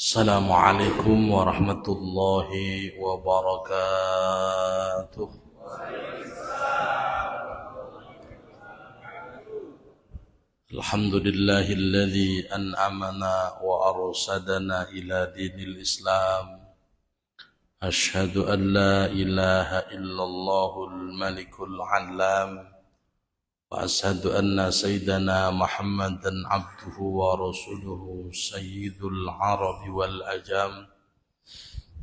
Assalamualaikum warahmatullahi wabarakatuh. Alhamdulillahilladzi an'amana wa arsadana ila dinil Islam. Asyhadu an la ilaha illallahul malikul alam. Wa asyhadu anna sayyidana Muhammadan abduhu wa rasuluhu sayyidul arabi wal ajam.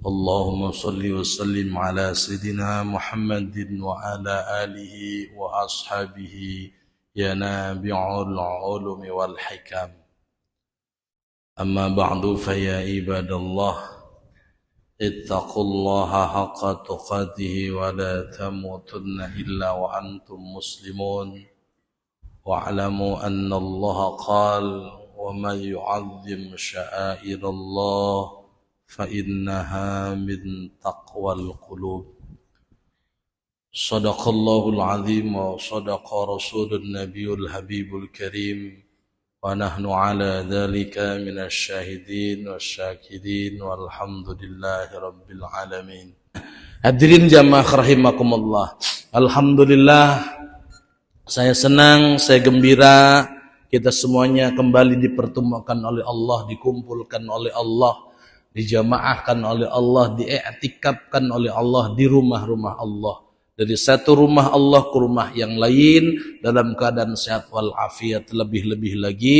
Allahumma salli wa sallim ala sayyidina Muhammadin wa ala alihi wa ashabihi ya nabi'ul ulumi wal hikam. Amma ba'du fa ya ibadallah ittaqullaha haqqa tuqatih wa la tamutunna illa wa antum muslimun. Wa'lamu anna Allah qala wa man yu'azzim sya'airallah fa innaha min taqwal qulub. Sadaqallahul azim wa sadaqa rasulun nabiyul habibul karim wa nahnu ala dhalika minasy syahidin wasyakirin walhamdulillahi rabbil alamin. Hadirin jamaah rahimakumullah. Alhamdulillah, saya senang, saya gembira kita semuanya kembali dipertemukan oleh Allah, dikumpulkan oleh Allah, dijamaahkan oleh Allah, diiktikafkan oleh Allah di rumah-rumah Allah. Dari satu rumah Allah ke rumah yang lain dalam keadaan sehat walafiat. Lebih-lebih lagi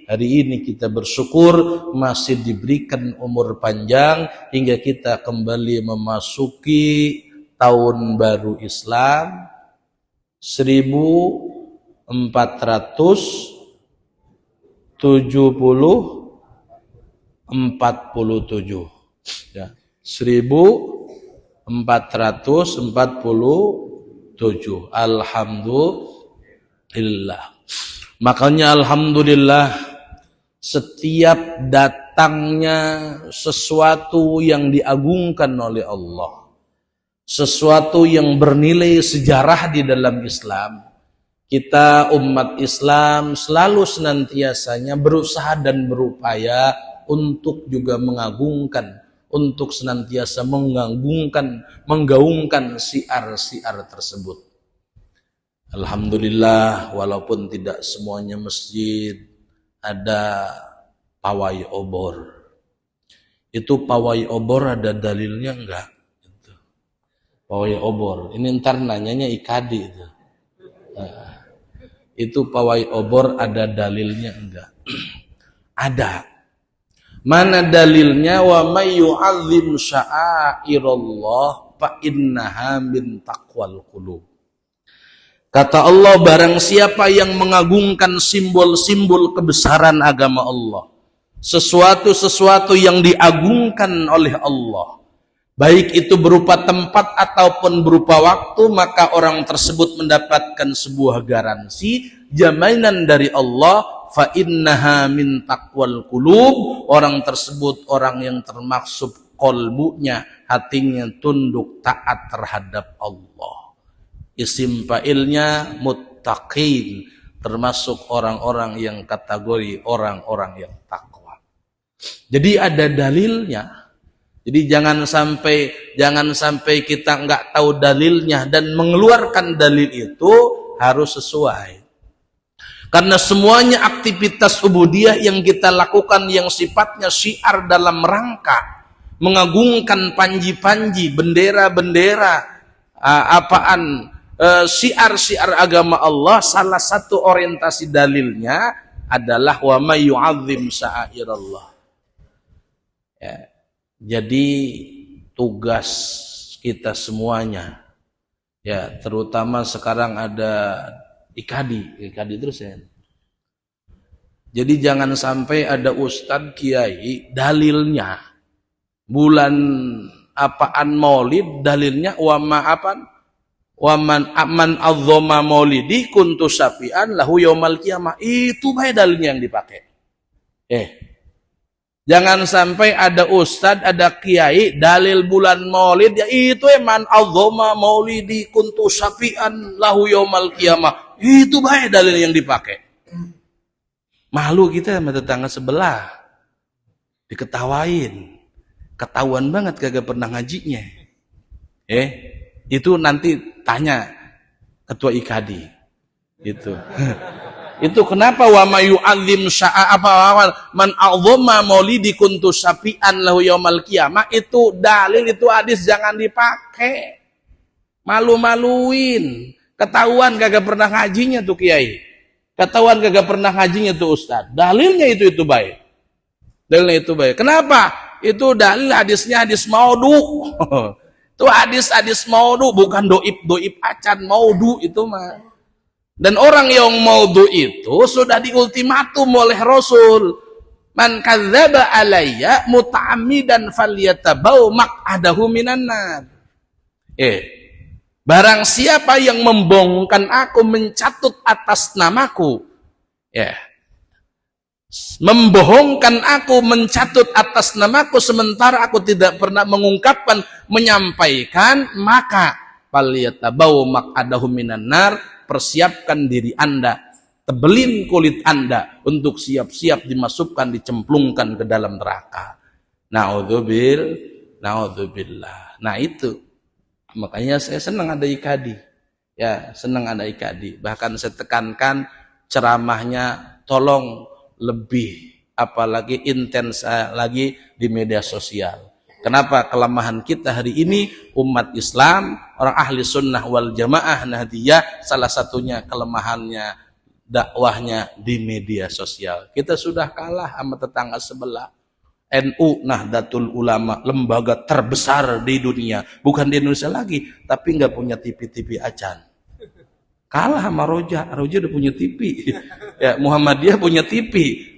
hari ini kita bersyukur masih diberikan umur panjang hingga kita kembali memasuki tahun baru Islam 1447 ya, 1447. Alhamdulillah. Makanya alhamdulillah, setiap datangnya sesuatu yang diagungkan oleh Allah, sesuatu yang bernilai sejarah di dalam Islam, kita umat Islam selalu senantiasanya berusaha dan berupaya untuk juga mengagungkan, untuk senantiasa menggaungkan syiar-syiar tersebut. Alhamdulillah, walaupun tidak semuanya masjid ada pawai obor. Itu pawai obor ada dalilnya enggak? Pawai obor, ini ntar nanyanya IKADI itu. Itu pawai obor ada dalilnya enggak? Ada. Mana dalilnya? Wa may yu'azzim sya'airallah fa innaha min taqwal qulub. Kata Allah, barang siapa yang mengagungkan simbol-simbol kebesaran agama Allah, sesuatu-sesuatu yang diagungkan oleh Allah, baik itu berupa tempat ataupun berupa waktu, maka orang tersebut mendapatkan sebuah garansi, jaminan dari Allah, fa innaha min taqwal qulub. Orang tersebut orang yang termaksud kolbunya, hatinya tunduk taat terhadap Allah. Isim fa'ilnya muttaqin, termasuk orang-orang yang kategori orang-orang yang takwa. Jadi ada dalilnya. Jadi jangan sampai kita nggak tahu dalilnya dan mengeluarkan dalil itu harus sesuai. Karena semuanya aktivitas ubudiyah yang kita lakukan yang sifatnya syiar dalam rangka mengagungkan panji-panji, bendera-bendera, syiar-syiar agama Allah, salah satu orientasi dalilnya adalah wa may yu'azzim sya'airallah. Ya. Jadi tugas kita semuanya, ya terutama sekarang ada IKADI terus ya. Jadi jangan sampai ada ustadz kiai dalilnya bulan apaan maulid, dalilnya wa man azzama maulidi kuntu syafi'an lahu yaumal qiyamah. Itu bae dalilnya yang dipakai. Jangan sampai ada ustadz, ada kiai, dalil bulan maulid, ya itu man azzama maulidi kuntu syafi'an lahu yaumal qiyamah. Itu baik dalil yang dipakai. Malu kita sama tetangga sebelah. Diketawain. Ketahuan banget kagak pernah ngajinya. Itu nanti tanya ketua IKD. Itu. Itu kenapa wa may yu'azzim sya'a man a'dhamma maulidi kuntu syafi'an lahu yaumal qiyamah, itu dalil, itu hadis jangan dipakai. Malu-maluin. Ketahuan kagak pernah ngajinya tuh kiai. Ketahuan kagak pernah ngajinya tuh ustaz. Dalilnya itu baik. Dalilnya itu baik. Kenapa? Itu dalil hadisnya hadis maudhu. Itu hadis maudhu, bukan doib acan, maudhu itu mah. Dan orang yang maudhu itu sudah diultimatum oleh Rasul. Man kadzdzaba alayya muta'ammidan falyatabau maq'adahu minan nar. Barang siapa yang membohongkan aku, mencatut atas namaku, membohongkan aku, mencatut atas namaku sementara aku tidak pernah mengungkapkan, menyampaikan, maka falyatabau maq'adahu minan nar, persiapkan diri Anda, tebelin kulit Anda untuk siap-siap dimasukkan, dicemplungkan ke dalam neraka. Naudzubillah. Nah itu. Makanya saya senang ada IKD. Ya, senang ada IKD. Bahkan saya tekankan ceramahnya tolong lebih, apalagi intens lagi di media sosial. Kenapa? Kelemahan kita hari ini umat Islam, orang ahli sunnah wal jamaah Nahdiyah, salah satunya kelemahannya dakwahnya di media sosial. Kita sudah kalah sama tetangga sebelah. NU Nahdlatul Ulama, lembaga terbesar di dunia, bukan di Indonesia lagi, tapi nggak punya TV acan. Kalah sama Roja udah punya TV. Ya, Muhammadiyah punya TV,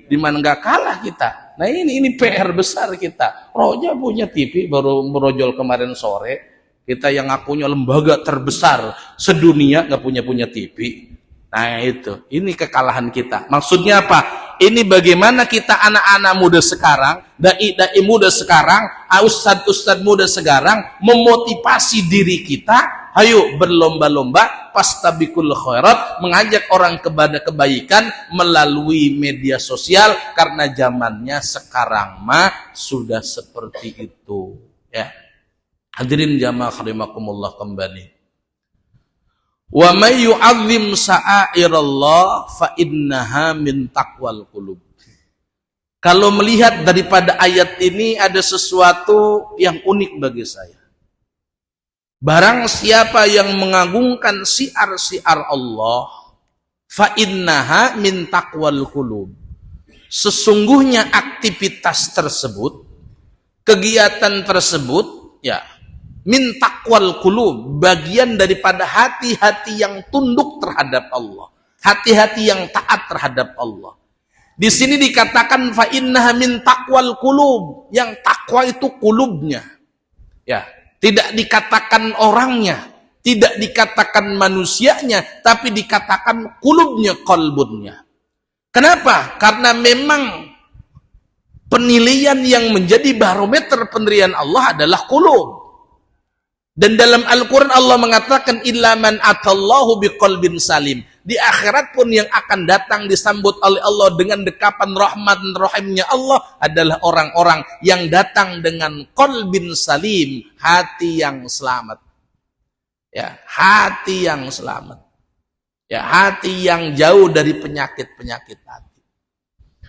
di mana nggak kalah kita. Nah ini PR besar kita. Roja punya TV, baru merojol kemarin sore. Kita yang ngakunya lembaga terbesar sedunia nggak punya TV. Nah itu, ini kekalahan kita. Maksudnya apa? Ini bagaimana kita anak-anak muda sekarang, dai-dai muda sekarang, ustadz muda sekarang memotivasi diri kita. Ayo berlomba-lomba, fastabiqul khairat, mengajak orang kepada kebaikan melalui media sosial, karena zamannya sekarang mah sudah seperti itu. Ya. Hadirin jamaah rahimakumullah kembali. Wa may yu'azzim sa'airallah fa innaha min taqwal qulub. Kalau melihat daripada ayat ini ada sesuatu yang unik bagi saya. Barang siapa yang mengagungkan syiar-syiar Allah, fa innaha min taqwal qulub. Sesungguhnya aktivitas tersebut, kegiatan tersebut, ya, min taqwal qulub, bagian daripada hati-hati yang tunduk terhadap Allah, hati-hati yang taat terhadap Allah. Di sini dikatakan fa innaha min taqwal qulub, yang takwa itu kulubnya. Ya, tidak dikatakan orangnya, tidak dikatakan manusianya, tapi dikatakan kulubnya, qalbunnya. Kenapa? Karena memang penilaian yang menjadi barometer penilaian Allah adalah kulub. Dan dalam Al-Quran Allah mengatakan illa man atallahu biqalbin salim. Di akhirat pun yang akan datang disambut oleh Allah dengan dekapan rahmat dan rahimnya Allah adalah orang-orang yang datang dengan qalbin salim, hati yang selamat. Ya, hati yang selamat. Ya, hati yang jauh dari penyakit-penyakit hati.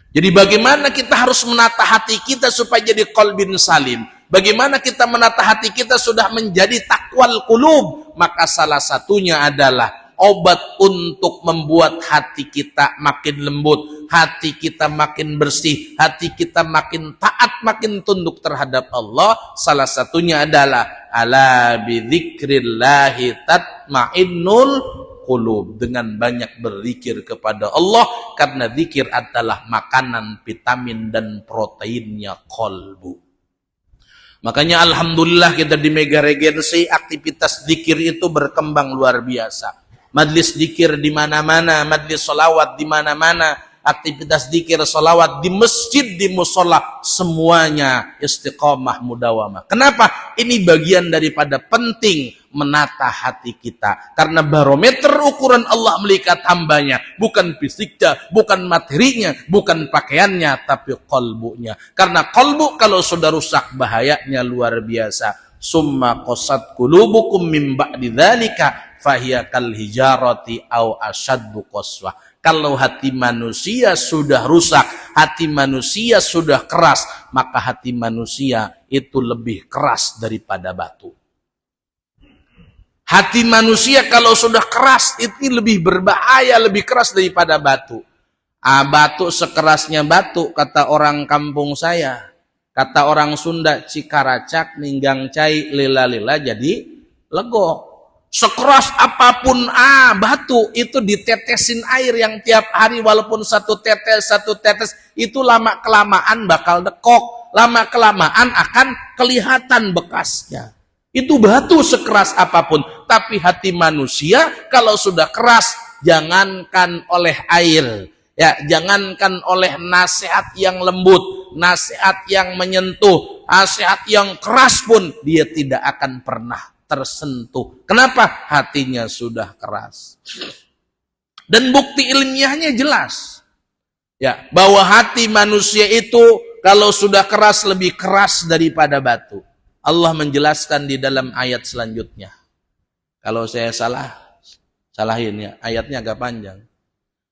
Jadi bagaimana kita harus menata hati kita supaya jadi qalbin salim? Bagaimana kita menata hati kita sudah menjadi takwal qulub? Maka salah satunya adalah obat untuk membuat hati kita makin lembut, hati kita makin bersih, hati kita makin taat, makin tunduk terhadap Allah. Salah satunya adalah ala bidzikrillahi tatmainnul qulub, dengan banyak berzikir kepada Allah, karena zikir adalah makanan, vitamin dan proteinnya qalbu. Makanya alhamdulillah kita di Mega Regency aktivitas zikir itu berkembang luar biasa. Majlis zikir di mana-mana, majlis sholawat di mana-mana, aktivitas zikir, salawat di masjid, di musola, semuanya istiqomah mudawamah. Kenapa? Ini bagian daripada penting menata hati kita. Karena barometer ukuran Allah melihat hambanya bukan fisiknya, bukan materinya, bukan pakaiannya, tapi qalbunya. Karena qalbu kalau sudah rusak bahayanya luar biasa. Summa qasat qulubukum min ba'di dzalika fahiya kal hijarati au asyaddu qaswah. Kalau hati manusia sudah rusak, hati manusia sudah keras, maka hati manusia itu lebih keras daripada batu. Hati manusia kalau sudah keras itu lebih berbahaya, lebih keras daripada batu. Batu sekerasnya batu, kata orang kampung saya. Kata orang Sunda, cikaracak, ninggang cai, lila-lila jadi lego. Sekeras apapun batu itu ditetesin air yang tiap hari walaupun satu tetes itu lama kelamaan bakal dekok. Lama kelamaan akan kelihatan bekasnya. Itu batu sekeras apapun. Tapi hati manusia kalau sudah keras, jangankan oleh air. Ya, jangankan oleh nasihat yang lembut, nasihat yang menyentuh, nasihat yang keras pun dia tidak akan pernah tersentuh. Kenapa? Hatinya sudah keras. Dan bukti ilmiahnya jelas. Ya, bahwa hati manusia itu kalau sudah keras lebih keras daripada batu. Allah menjelaskan di dalam ayat selanjutnya. Kalau saya salahin ya, ayatnya agak panjang.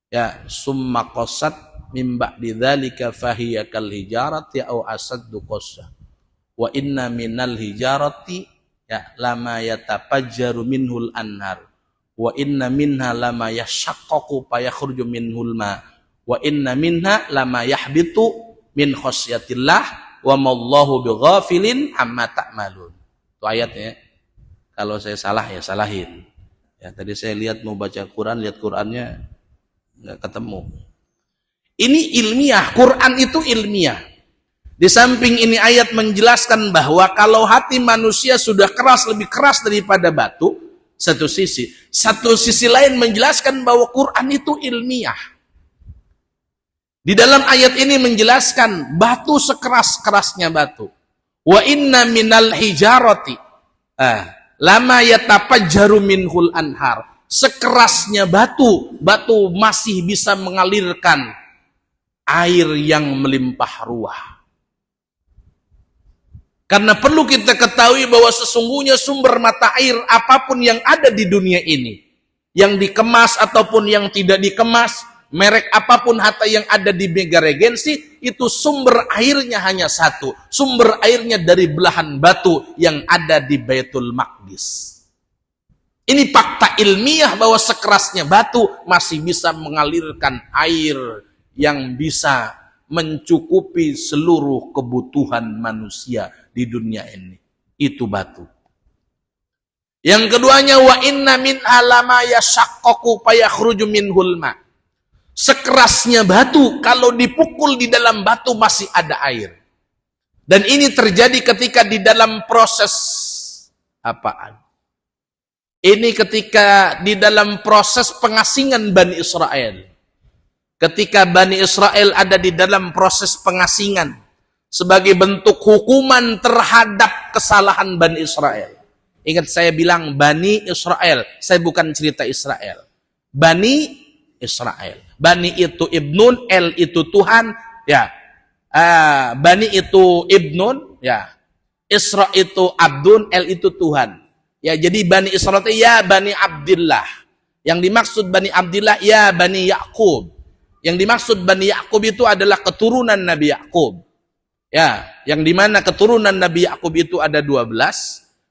Ya, summa qasat mim ba'di dzalika fahiya kal hijarati au asaddu qaswa. Wa inna minal hijarati ya lama yatafajjaru minhul anhar. Wa inna minha lama yashaqqaqu fa yakhruju minhul ma. Wa inna minha lama yahbitu min khasyatillah wa mallahu bighafilin amma ta'malun. Itu ayatnya. Kalau saya salah ya salahin. Ya, tadi saya lihat mau baca Quran, lihat Qurannya nggak ketemu. Ini ilmiah, Quran itu ilmiah. Di samping ini ayat menjelaskan bahwa kalau hati manusia sudah keras, lebih keras daripada batu, satu sisi lain menjelaskan bahwa Quran itu ilmiah. Di dalam ayat ini menjelaskan batu sekeras-kerasnya batu. Wa inna minal hijarati lama yatafajjaru minhul anhar. Sekerasnya batu masih bisa mengalirkan air yang melimpah ruah. Karena perlu kita ketahui bahwa sesungguhnya sumber mata air apapun yang ada di dunia ini, yang dikemas ataupun yang tidak dikemas, merek apapun hatta yang ada di Mega Regency, itu sumber airnya hanya satu. Sumber airnya dari belahan batu yang ada di Baitul Maqdis. Ini fakta ilmiah bahwa sekerasnya batu masih bisa mengalirkan air yang bisa mencukupi seluruh kebutuhan manusia di dunia ini. Itu batu. Yang keduanya, wa inna min alama yashaqqaqu fayakhruju minhul ma. Sekerasnya batu, kalau dipukul di dalam batu masih ada air. Dan ini terjadi ketika di dalam proses apaan? Ini ketika di dalam proses pengasingan Bani Israel. Ketika Bani Israel ada di dalam proses pengasingan sebagai bentuk hukuman terhadap kesalahan Bani Israel. Ingat saya bilang Bani Israel, saya bukan cerita Israel. Bani Israel. Bani itu ibnun, el itu Tuhan, ya. Bani itu ibnun, ya. Isra itu abdun, el itu Tuhan. Ya, jadi Bani Israel itu ya Bani Abdillah. Yang dimaksud Bani Abdillah ya Bani Ya'qub. Yang dimaksud Bani Ya'qub itu adalah keturunan Nabi Ya'qub. Ya, yang dimana keturunan Nabi Ya'qub itu ada 12.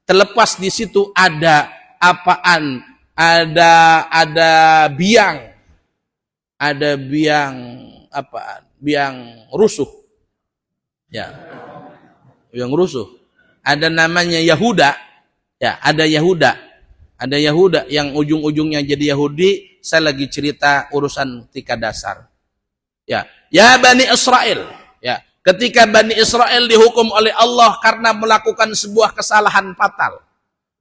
Terlepas di situ ada apaan? Ada biang. Ada biang apaan? Biang rusuh. Ya. Biang rusuh. Ada namanya Yahuda. Ya, ada Yahuda yang ujung-ujungnya jadi Yahudi. Saya lagi cerita urusan tika dasar. Ya Bani Israel. Ya, ketika Bani Israel dihukum oleh Allah karena melakukan sebuah kesalahan fatal,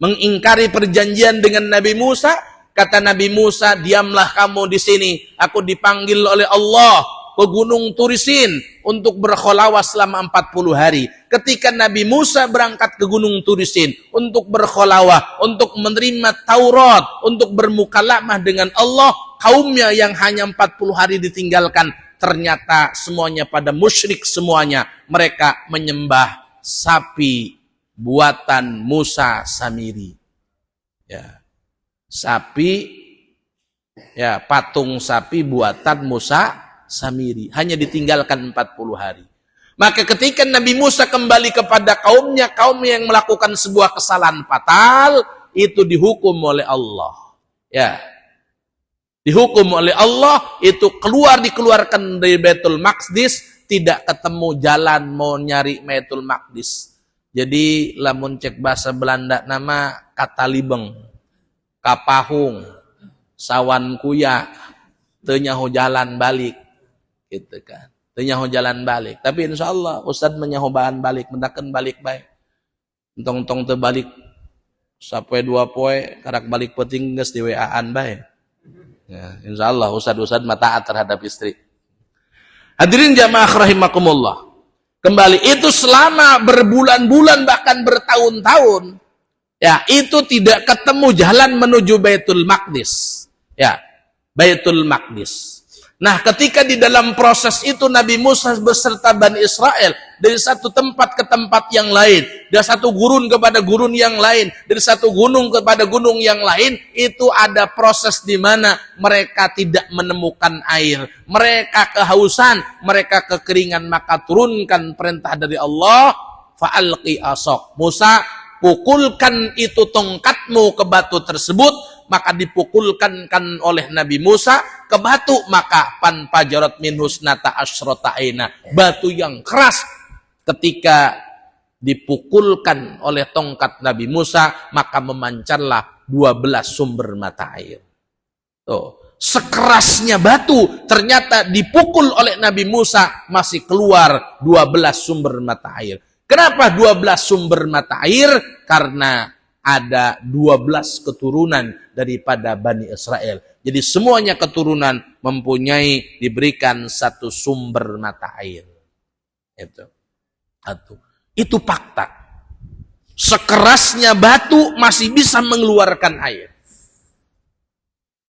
mengingkari perjanjian dengan Nabi Musa, kata Nabi Musa, diamlah kamu di sini. Aku dipanggil oleh Allah ke Gunung Turisin untuk berkholawah selama 40 hari. Ketika Nabi Musa berangkat ke Gunung Turisin untuk berkholawah, untuk menerima Taurat, untuk bermukalamah dengan Allah, kaumnya yang hanya 40 hari ditinggalkan, ternyata semuanya pada musyrik semuanya. Mereka menyembah sapi buatan Musa Samiri. Ya. Sapi, ya, patung sapi buatan Musa Samiri, hanya ditinggalkan 40 hari. Maka ketika Nabi Musa kembali kepada kaumnya, kaum yang melakukan sebuah kesalahan fatal, itu dihukum oleh Allah. Ya. Dihukum oleh Allah, itu dikeluarkan dari Baitul Maqdis, tidak ketemu jalan mau nyari Baitul Maqdis. Jadi lamun cek bahasa Belanda nama katalibeng, kapahung, sawan kuya, teu nyaho jalan balik, gitu kan. Teu nyaho jalan balik. Tapi insya Allah Ustaz menyaho bahan balik, mendakan balik baik. Entong-entong teu balik sapoe 2 poe, karak balik penting geus di WA-an bae. Ya, insya Allah Ustaz mah taat terhadap istri. Hadirin jamaah rahimakumullah. Kembali, itu selama berbulan-bulan bahkan bertahun-tahun, ya, itu tidak ketemu jalan menuju Baitul Maqdis. Ya, Baitul Maqdis. Nah, ketika di dalam proses itu Nabi Musa beserta Bani Israel dari satu tempat ke tempat yang lain, dari satu gurun kepada gurun yang lain, dari satu gunung kepada gunung yang lain, itu ada proses di mana mereka tidak menemukan air. Mereka kehausan, mereka kekeringan, maka turunkan perintah dari Allah, fa'alqi asok. Musa, pukulkan itu tongkatmu ke batu tersebut. Maka dipukulkan oleh Nabi Musa ke batu, maka panfajarat min husnata asyrata aina, batu yang keras ketika dipukulkan oleh tongkat Nabi Musa, maka memancarlah 12 sumber mata air. Tuh, sekerasnya batu ternyata dipukul oleh Nabi Musa masih keluar 12 sumber mata air. Kenapa 12 sumber mata air? Karena ada 12 keturunan daripada Bani Israel. Jadi semuanya keturunan mempunyai, diberikan satu sumber mata air. Itu fakta. Sekerasnya batu masih bisa mengeluarkan air.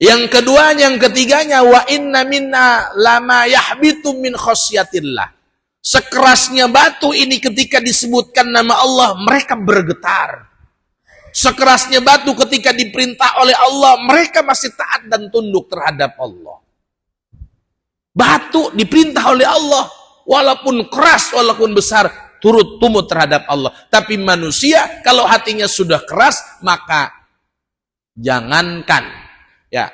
Yang kedua, yang ketiganya, wa inna minna lama yahbitu min khasyatillah. Sekerasnya batu ini ketika disebutkan nama Allah, mereka bergetar. Sekerasnya batu ketika diperintah oleh Allah, mereka masih taat dan tunduk terhadap Allah. Batu diperintah oleh Allah, walaupun keras, walaupun besar, turut tumut terhadap Allah. Tapi manusia, kalau hatinya sudah keras, maka jangankan, ya,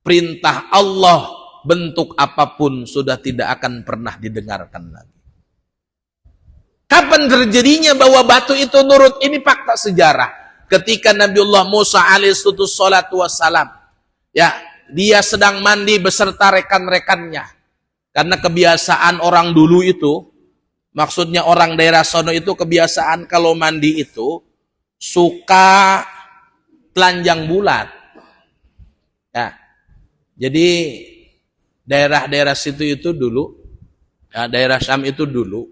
perintah Allah bentuk apapun sudah tidak akan pernah didengarkan lagi. Kapan terjadinya bahwa batu itu nurut? Ini fakta sejarah. Ketika Nabiullah Musa alaihissalam, ya, dia sedang mandi beserta rekan-rekannya. Karena kebiasaan orang dulu itu, maksudnya orang daerah sono itu kebiasaan kalau mandi itu suka telanjang bulat. Ya. Jadi daerah-daerah situ itu dulu, ya, daerah Syam itu dulu,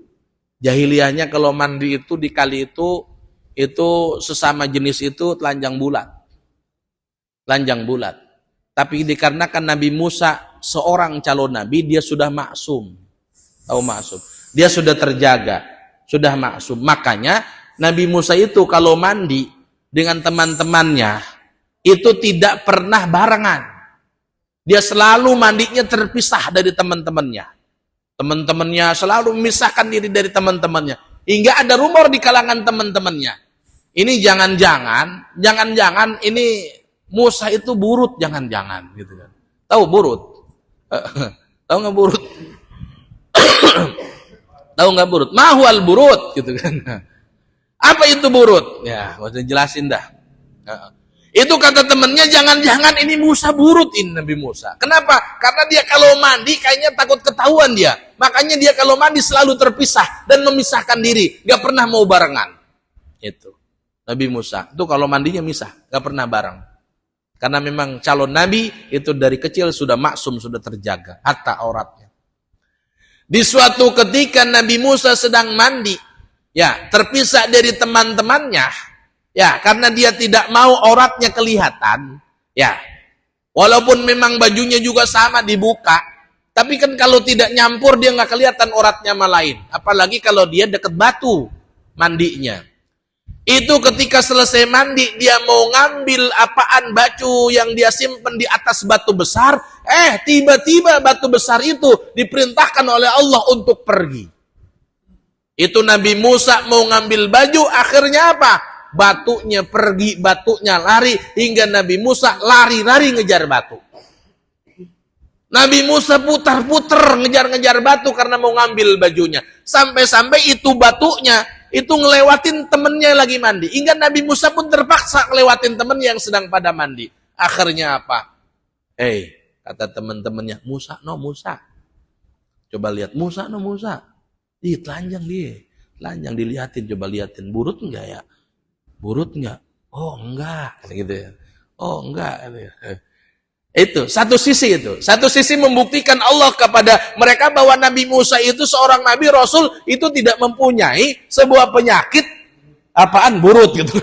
jahiliyahnya kalau mandi itu di kali itu sesama jenis itu telanjang bulat. Telanjang bulat. Tapi dikarenakan Nabi Musa seorang calon nabi, dia sudah maksum. Tahu maksum? Dia sudah terjaga, sudah maksum. Makanya Nabi Musa itu kalau mandi dengan teman-temannya itu tidak pernah barengan. Dia selalu mandinya terpisah dari teman-temannya. Teman-temannya selalu memisahkan diri dari teman-temannya. Hingga ada rumor di kalangan teman-temannya. Ini jangan-jangan ini Musa itu burut, jangan-jangan gitu kan. Tahu burut? Tahu nggak burut? Tahu nggak burut? Mahwal burut gitu kan. Apa itu burut? Ya, gua jelasin dah. Itu kata temennya, jangan-jangan ini Musa burut, ini Nabi Musa. Kenapa? Karena dia kalau mandi kayaknya takut ketahuan dia. Makanya dia kalau mandi selalu terpisah dan memisahkan diri, gak pernah mau barengan. Itu Nabi Musa itu kalau mandinya misah, gak pernah bareng. Karena memang calon nabi itu dari kecil sudah maksum, sudah terjaga hatta auratnya. Di suatu ketika Nabi Musa sedang mandi, ya, terpisah dari teman-temannya, ya, karena dia tidak mau auratnya kelihatan, ya. Walaupun memang bajunya juga sama dibuka, tapi kan kalau tidak nyampur dia nggak kelihatan auratnya sama lain. Apalagi kalau dia deket batu mandinya. Itu ketika selesai mandi, dia mau ngambil apaan baju yang dia simpen di atas batu besar. Tiba-tiba batu besar itu diperintahkan oleh Allah untuk pergi. Itu Nabi Musa mau ngambil baju, akhirnya apa? Batunya pergi, batunya lari, hingga Nabi Musa lari-lari ngejar batu. Nabi Musa putar-putar ngejar-ngejar batu karena mau ngambil bajunya. Sampai-sampai itu batunya itu ngelewatin temennya lagi mandi. Hingga Nabi Musa pun terpaksa ngelewatin temennya yang sedang pada mandi. Akhirnya apa? Kata teman-temannya, Musa. Coba lihat, Musa. Telanjang dia. Telanjang dilihatin, coba lihatin. Burut enggak ya? Burut enggak? Oh enggak. Gitu ya. Oh enggak. Itu satu sisi membuktikan Allah kepada mereka bahwa Nabi Musa itu seorang nabi rasul, itu tidak mempunyai sebuah penyakit burut gitu.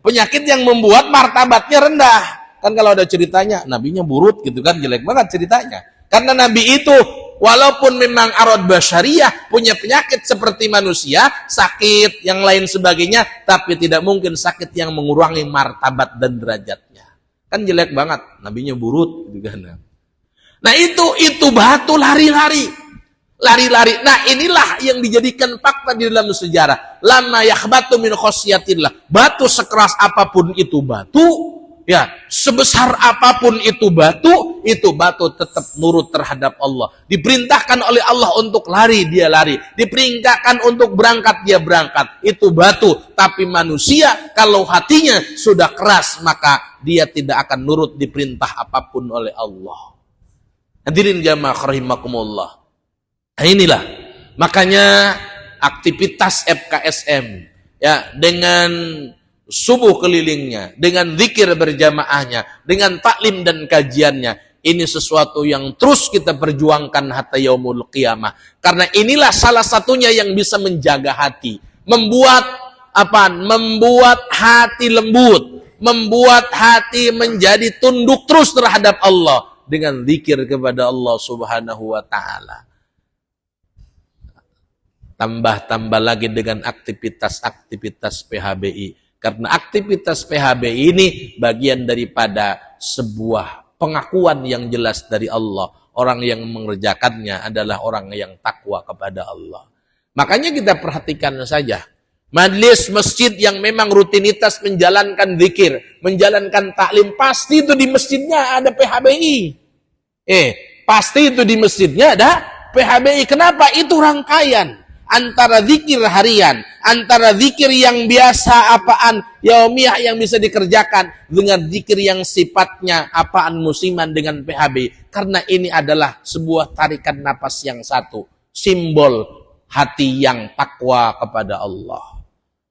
Penyakit yang membuat martabatnya rendah. Kan kalau ada ceritanya nabinya burut gitu kan, jelek banget ceritanya. Karena nabi itu walaupun memang arad basyariyah, punya penyakit seperti manusia, sakit yang lain sebagainya, tapi tidak mungkin sakit yang mengurangi martabat dan derajatnya. Kan jelek banget, nabinya burut gitu kan. Nah itu batu lari-lari. Nah inilah yang dijadikan fakta di dalam sejarah. Lama yakhbatu min khosyatillah. Batu sekeras apapun itu batu, ya, sebesar apapun itu batu tetap nurut terhadap Allah. Diperintahkan oleh Allah untuk lari, dia lari. Diperintahkan untuk berangkat, dia berangkat. Itu batu. Tapi manusia kalau hatinya sudah keras, maka dia tidak akan nurut diperintah apapun oleh Allah. Hadirin jamaah rahimakumullah. Nah inilah makanya aktivitas FKSM, ya, dengan subuh kelilingnya, dengan zikir berjamaahnya, dengan taklim dan kajiannya, ini sesuatu yang terus kita perjuangkan hatta yaumul qiyamah. Karena inilah salah satunya yang bisa menjaga hati, membuat hati lembut, membuat hati menjadi tunduk terus terhadap Allah dengan zikir kepada Allah Subhanahu wa taala. Tambah lagi dengan aktivitas PHBI. Karena aktivitas PHBI ini bagian daripada sebuah pengakuan yang jelas dari Allah. Orang yang mengerjakannya adalah orang yang takwa kepada Allah. Makanya kita perhatikan saja. Majelis masjid yang memang rutinitas menjalankan zikir, menjalankan taklim, pasti itu di masjidnya ada PHBI. Pasti itu di masjidnya ada PHBI. Kenapa? Itu rangkaian antara zikir harian, antara zikir yang biasa yaumiyah yang bisa dikerjakan dengan zikir yang sifatnya musiman dengan PHBI. Karena ini adalah sebuah tarikan napas yang satu, simbol hati yang takwa kepada Allah.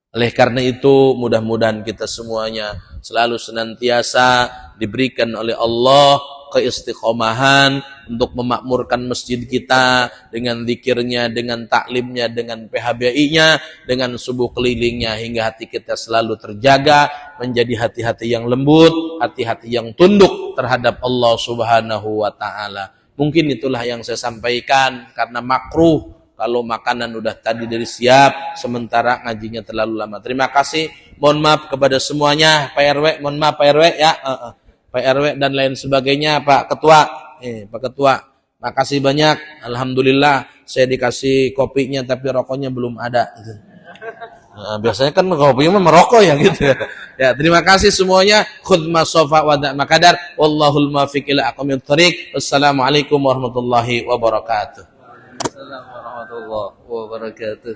Oleh karena itu, mudah-mudahan kita semuanya selalu senantiasa diberikan oleh Allah keistiqomahan untuk memakmurkan masjid kita dengan zikirnya, dengan taklimnya, dengan PHBI-nya, dengan subuh kelilingnya, hingga hati kita selalu terjaga menjadi hati-hati yang lembut, hati-hati yang tunduk terhadap Allah Subhanahu wa taala. Mungkin itulah yang saya sampaikan, karena makruh kalau makanan udah tadi dari siap, sementara ngajinya terlalu lama. Terima kasih. Mohon maaf kepada semuanya. Pak RW, mohon maaf Pak RW ya. Pak RW dan lain sebagainya. Pak Ketua. Pak Ketua. Makasih banyak. Alhamdulillah saya dikasih kopinya tapi rokoknya belum ada. Nah, biasanya kan kopinya merokok ya gitu. Ya, terima kasih semuanya. Khudh ma sofa wa da' makadar. Wallahul muwaffiq ila aqwamit thoriq. Wassalamualaikum warahmatullahi wabarakatuh. Assalamualaikum warahmatullahi wabarakatuh.